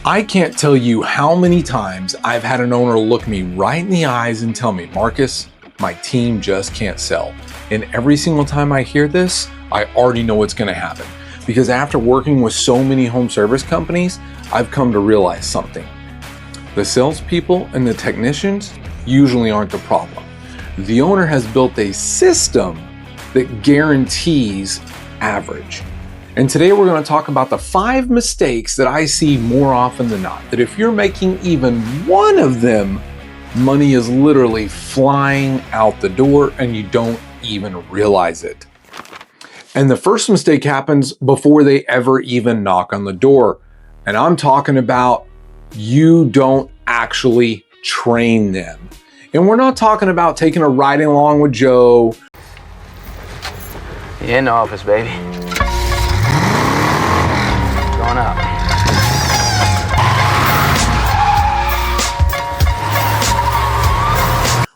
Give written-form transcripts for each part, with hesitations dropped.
I can't tell you how many times I've had an owner look me right in the eyes and tell me, Marcus, my team just can't sell. And every single time I hear this, I already know what's going to happen. Because after working with so many home service companies, I've come to realize something. The salespeople and the technicians usually aren't the problem. The owner has built a system that guarantees average. And today we're going to talk about the 5 mistakes that I see more often than not, that if you're making even one of them, money is literally flying out the door and you don't even realize it. And the first mistake happens before they ever even knock on the door. And I'm talking about you don't actually train them. And we're not talking about taking a riding along with Joe. In the office, baby. Going up.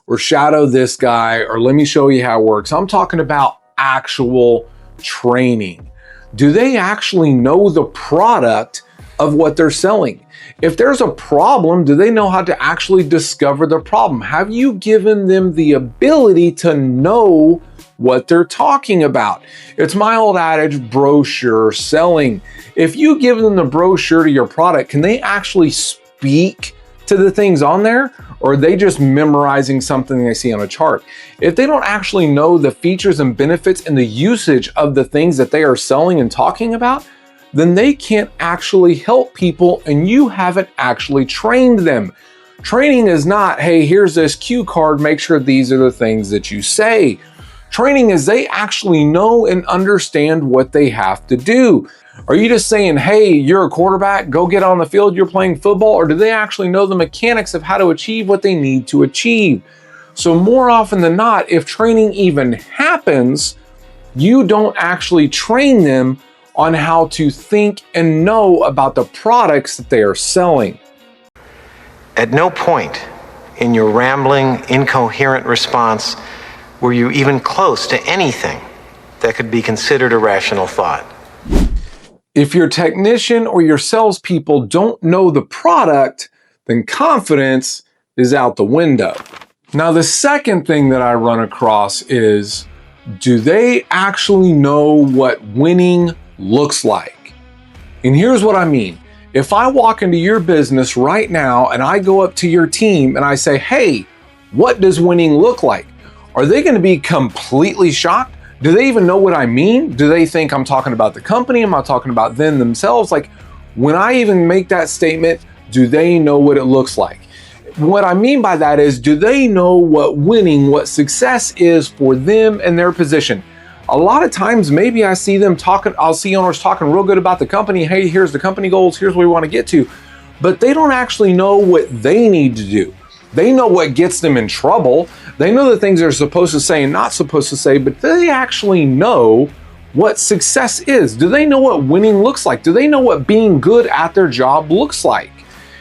Or shadow this guy, or let me show you how it works. I'm talking about actual training. Do they actually know the product of what they're selling? If there's a problem, do they know how to actually discover the problem? Have you given them the ability to know what they're talking about? It's my old adage, brochure selling. If you give them the brochure to your product, can they actually speak to the things on there? Or are they just memorizing something they see on a chart? If they don't actually know the features and benefits and the usage of the things that they are selling and talking about, then they can't actually help people and you haven't actually trained them. Training is not, hey, here's this cue card, make sure these are the things that you say. Training is they actually know and understand what they have to do. Are you just saying, hey, you're a quarterback, go get on the field, you're playing football, or do they actually know the mechanics of how to achieve what they need to achieve? So more often than not, if training even happens, you don't actually train them on how to think and know about the products that they are selling. At no point in your rambling, incoherent response were you even close to anything that could be considered a rational thought. If your technician or your salespeople don't know the product, then confidence is out the window. Now, the second thing that I run across is, do they actually know what winning looks like? And here's what I mean. If I walk into your business right now and I go up to your team and I say, hey, what does winning look like? Are they going to be completely shocked? Do they even know what I mean? Do they think I'm talking about the company? Am I talking about them themselves? Like, when I even make that statement, do they know what it looks like? What I mean by that is, do they know what winning, what success is for them and their position? A lot of times, maybe I see them talking, I'll see owners talking real good about the company. Hey, here's the company goals. Here's where we want to get to. But they don't actually know what they need to do. They know what gets them in trouble. They know the things they're supposed to say and not supposed to say, but they actually know what success is. Do they know what winning looks like? Do they know what being good at their job looks like?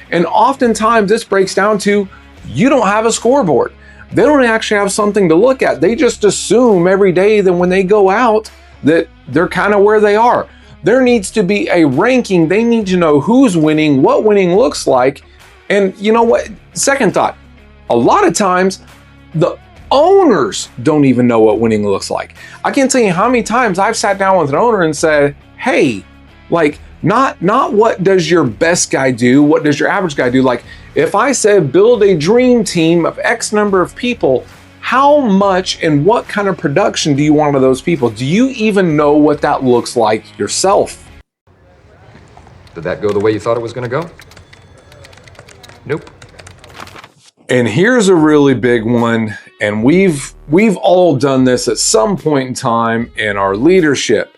And oftentimes this breaks down to, you don't have a scoreboard. They don't actually have something to look at. They just assume every day that when they go out that they're kind of where they are. There needs to be a ranking. They need to know who's winning, what winning looks like. And you know what? Second thought, a lot of times the owners don't even know what winning looks like. I can't tell you how many times I've sat down with an owner and said, hey, like, not what does your best guy do? What does your average guy do? Like, if I said build a dream team of X number of people, how much and what kind of production do you want of those people? Do you even know what that looks like yourself? Did that go the way you thought it was going to go? Nope. And here's a really big one, and we've all done this at some point in time in our leadership.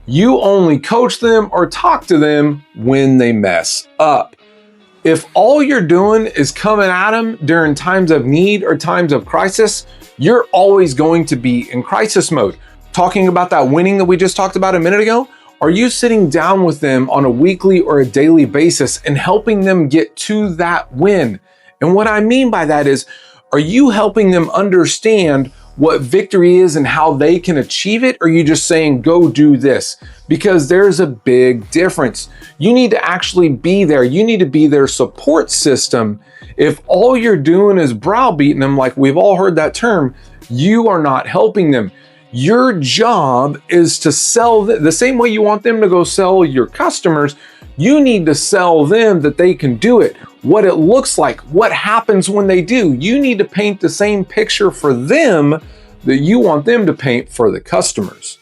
You only coach them or talk to them when they mess up. If all you're doing is coming at them during times of need or times of crisis, you're always going to be in crisis mode. Talking about that winning that we just talked about a minute ago, are you sitting down with them on a weekly or a daily basis and helping them get to that win? And what I mean by that is, are you helping them understand what victory is and how they can achieve it? Or are you just saying, go do this? Because there's a big difference. You need to actually be there. You need to be their support system. If all you're doing is browbeating them, like we've all heard that term, you are not helping them. Your job is to sell the same way you want them to go sell your customers. You need to sell them that they can do it, what it looks like, what happens when they do. You need to paint the same picture for them that you want them to paint for the customers.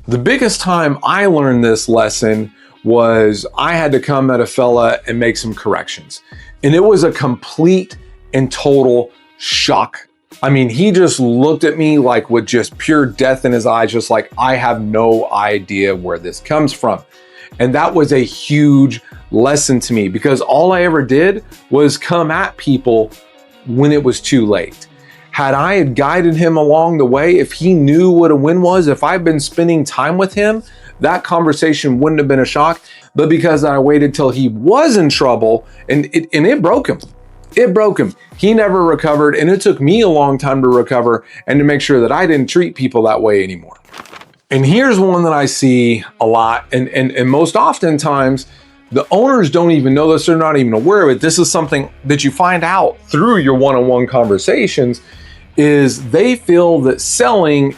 The biggest time I learned this lesson was I had to come at a fella and make some corrections. And it was a complete and total shock. I mean, he just looked at me like with just pure death in his eyes, just like, I have no idea where this comes from. And that was a huge lesson to me, because all I ever did was come at people when it was too late. Had I had guided him along the way, if he knew what a win was, if I'd been spending time with him, that conversation wouldn't have been a shock. But because I waited till he was in trouble, and it broke him. It broke him. He never recovered, and it took me a long time to recover and to make sure that I didn't treat people that way anymore. And here's one that I see a lot, and most oftentimes, the owners don't even know this, they're not even aware of it. This is something that you find out through your one-on-one conversations, is they feel that selling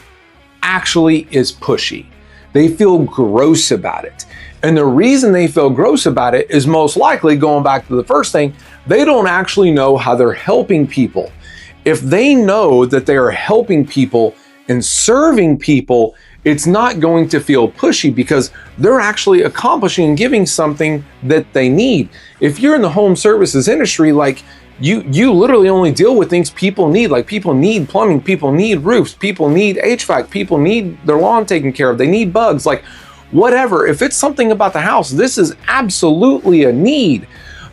actually is pushy. They feel gross about it. And the reason they feel gross about it is most likely, going back to the first thing, they don't actually know how they're helping people. If they know that they are helping people and serving people, it's not going to feel pushy because they're actually accomplishing and giving something that they need. If you're in the home services industry, like you literally only deal with things people need. Like people need plumbing, people need roofs, people need HVAC, people need their lawn taken care of, they need bugs, like whatever. If it's something about the house, this is absolutely a need.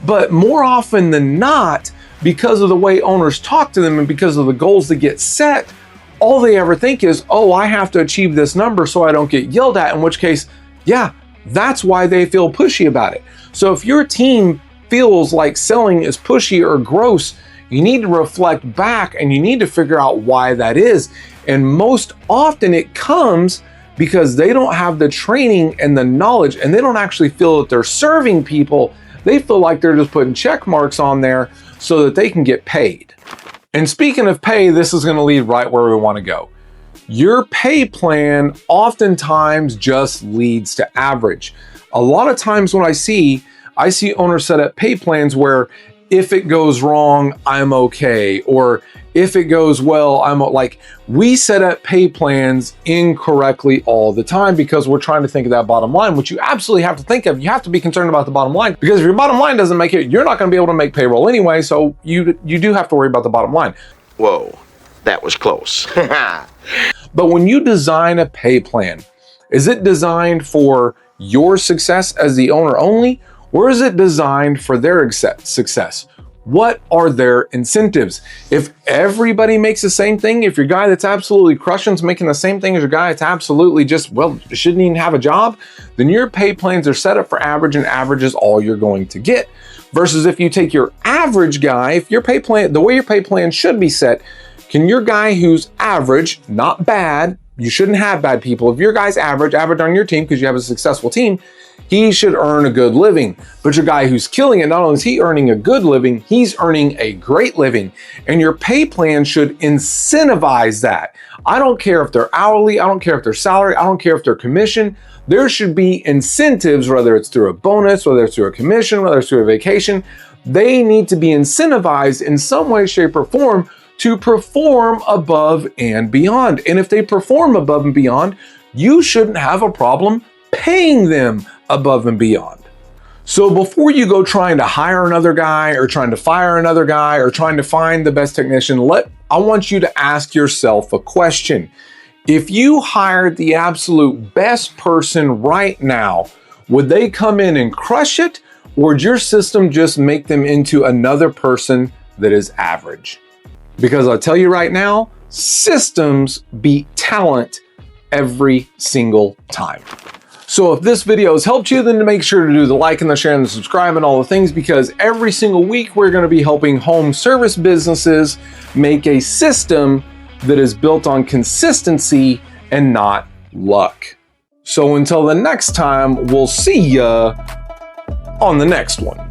But more often than not, because of the way owners talk to them and because of the goals that get set, all they ever think is, oh, I have to achieve this number so I don't get yelled at, in which case, yeah, that's why they feel pushy about it. So if your team feels like selling is pushy or gross, you need to reflect back and you need to figure out why that is. And most often it comes because they don't have the training and the knowledge, and they don't actually feel that they're serving people. They feel like they're just putting check marks on there so that they can get paid. And speaking of pay, this is going to lead right where we want to go. Your pay plan oftentimes just leads to average. A lot of times when I see owners set up pay plans where if it goes wrong, I'm okay. Or if it goes well, I'm like, we set up pay plans incorrectly all the time because we're trying to think of that bottom line, which you absolutely have to think of. You have to be concerned about the bottom line, because if your bottom line doesn't make it, you're not going to be able to make payroll anyway. So you do have to worry about the bottom line. Whoa, that was close. But when you design a pay plan, is it designed for your success as the owner only, or is it designed for their success? What are their incentives? If everybody makes the same thing, if your guy that's absolutely crushing is making the same thing as your guy that's absolutely just, well, shouldn't even have a job, then your pay plans are set up for average, and average is all you're going to get. Versus if you take your average guy, if your pay plan, the way your pay plan should be set, can your guy who's average, not bad, you shouldn't have bad people. If your guy's average on your team because you have a successful team, he should earn a good living. But your guy who's killing it, not only is he earning a good living, he's earning a great living. And your pay plan should incentivize that. I don't care if they're hourly, I don't care if they're salary, I don't care if they're commission. There should be incentives, whether it's through a bonus, whether it's through a commission, whether it's through a vacation. They need to be incentivized in some way, shape, or form to perform above and beyond. And if they perform above and beyond, you shouldn't have a problem paying them above and beyond. So before you go trying to hire another guy or trying to fire another guy or trying to find the best technician, I want you to ask yourself a question. If you hired the absolute best person right now, would they come in and crush it, or would your system just make them into another person that is average? Because I'll tell you right now, systems beat talent every single time. So if this video has helped you, then make sure to do the like and the share and the subscribe and all the things, because every single week we're going to be helping home service businesses make a system that is built on consistency and not luck. So until the next time, we'll see ya on the next one.